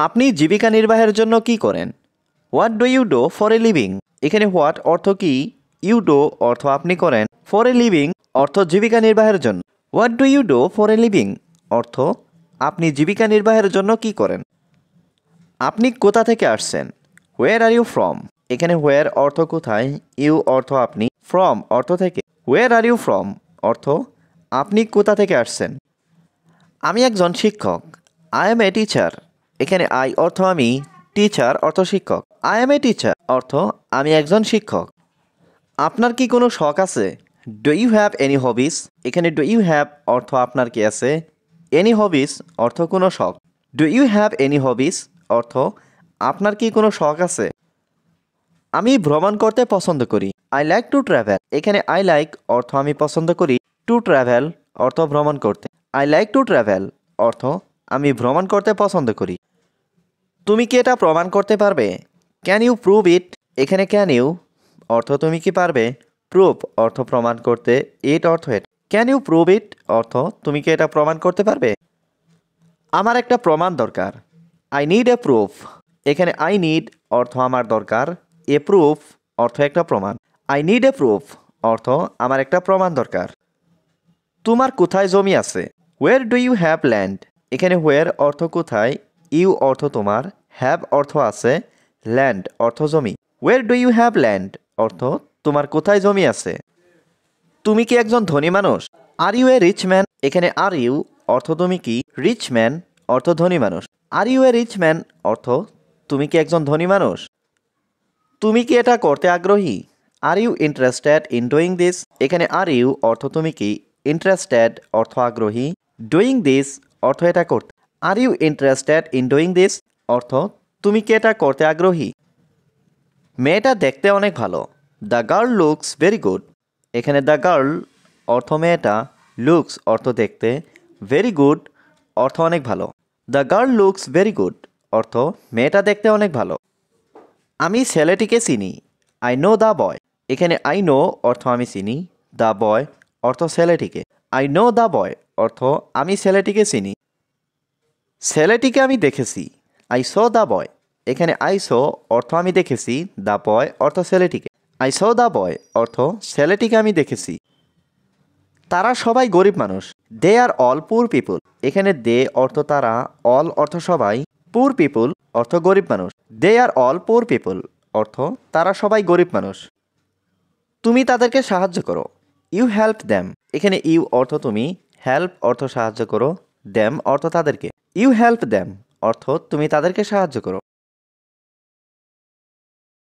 আপনি জীবিকা নির্বাহের জন্য কি করেন? What do you do for a living? এখানে হোয়াট অর্থ কি, ইউ ডু অর্থ আপনি করেন, ফর এ লিভিং অর্থ জীবিকা নির্বাহের জন্য। What do you do for a living অর্থ আপনি জীবিকা নির্বাহের জন্য কি করেন। আপনি কোথা থেকে আসছেন? হোয়ার আর ইউ ফ্রম? এখানে হোয়ার অর্থ কোথায়, ইউ অর্থ আপনি, ফ্রম অর্থ থেকে। হোয়ার আর ইউ ফ্রম অর্থ আপনি কোথা থেকে আসছেন। আমি একজন শিক্ষক। I M a teacher. এখানে আই অর্থ আমি, টিচার অর্থ শিক্ষক। আই এম এ টিচার অর্থ আমি একজন শিক্ষক। আপনার কি কোনো শখ আছে? ডু ইউ হ্যাভ এনি হবিস? এখানে ডু ইউ হ্যাভ অর্থ আপনার কি আছে, এনি হবিস অর্থ কোনো শখ। ডু ইউ হ্যাভ এনি হবিস অর্থ আপনার কি কোনো শখ আছে। আমি ভ্রমণ করতে পছন্দ করি। I like to travel. এখানে আই লাইক অর্থ আমি পছন্দ করি, টু ট্রাভেল অর্থ ভ্রমণ করতে। আই লাইক টু ট্রাভেল অর্থ আমি ভ্রমণ করতে পছন্দ করি। তুমি কি এটা প্রমাণ করতে পারবে? Can you prove it? এখানে ক্যান ইউ অর্থ তুমি কি পারবে, প্রুভ অর্থ প্রমাণ করতে, ইট অর্থ এটা। ক্যান ইউ প্রুভ ইট অর্থ তুমি কি এটা প্রমাণ করতে পারবে। আমার একটা প্রমাণ দরকার। I need a proof. এখানে আই নিড অর্থ আমার দরকার, এ প্রুফ অর্থ একটা প্রমাণ। আই নিড এ প্রুফ অর্থ আমার একটা প্রমাণ দরকার। তোমার কোথায় জমি আছে? Where do you have land? এখানে হোয়ার অর্থ কোথায়, ইউ অর্থ তোমার, হ্যাভ অর্থ আছে, ল্যান্ড অর্থ জমি। Where do you have land অর্থ তোমার কোথায় জমি আছে। তুমি কি একজন ধনী মানুষ? Are you a rich man? এখানে আর ইউ অর্থ তুমি কি, রিচ ম্যান অর্থ ধনী মানুষ। Are you a rich man অর্থ তুমি কি একজন ধনী মানুষ। তুমি কি এটা করতে আগ্রহী? Are you interested in doing this? এখানে আর ইউ অর্থ তুমি কি, ইন্টারেস্টেড অর্থ আগ্রহী, ডুইং দিস অর্থ এটা করতে। Are you interested in doing this অর্থ তুমি কি এটা করতে আগ্রহী। মেয়েটা দেখতে অনেক ভালো। The girl looks very good. এখানে দ্য গার্ল অর্থ মেয়েটা, লুকস অর্থ দেখতে, ভেরি গুড অর্থ অনেক ভালো। The girl looks very good অর্থ মেয়েটা দেখতে অনেক ভালো। আমি ছেলেটিকে চিনি। I know the boy. এখানে আই নো অর্থ আমি চিনি, দ্য বয় অর্থ ছেলেটিকে। আই নো দ্য বয় অর্থ আমি ছেলেটিকে চিনি। ছেলেটিকে আমি দেখেছি। I saw the boy. এখানে আই স অর্থ আমি দেখেছি, দ্য বয় অর্থ ছেলেটিকে। আই স দ্য বয় অর্থ ছেলেটিকে আমি দেখেছি। তারা সবাই গরিব মানুষ। দে আর অল পুর পিপুল। এখানে দে অর্থ তারা, অল অর্থ সবাই, পুর পিপুল অর্থ গরিব মানুষ। দে আর অল পুর পিপুল অর্থ তারা সবাই গরিব মানুষ। তুমি তাদেরকে সাহায্য করো। You help them. এখানে ইউ অর্থ তুমি, হেল্প অর্থ সাহায্য করো, দ্যাম অর্থ তাদেরকে। ইউ হেল্প দ্যাম অর্থ তুমি তাদেরকে সাহায্য করো।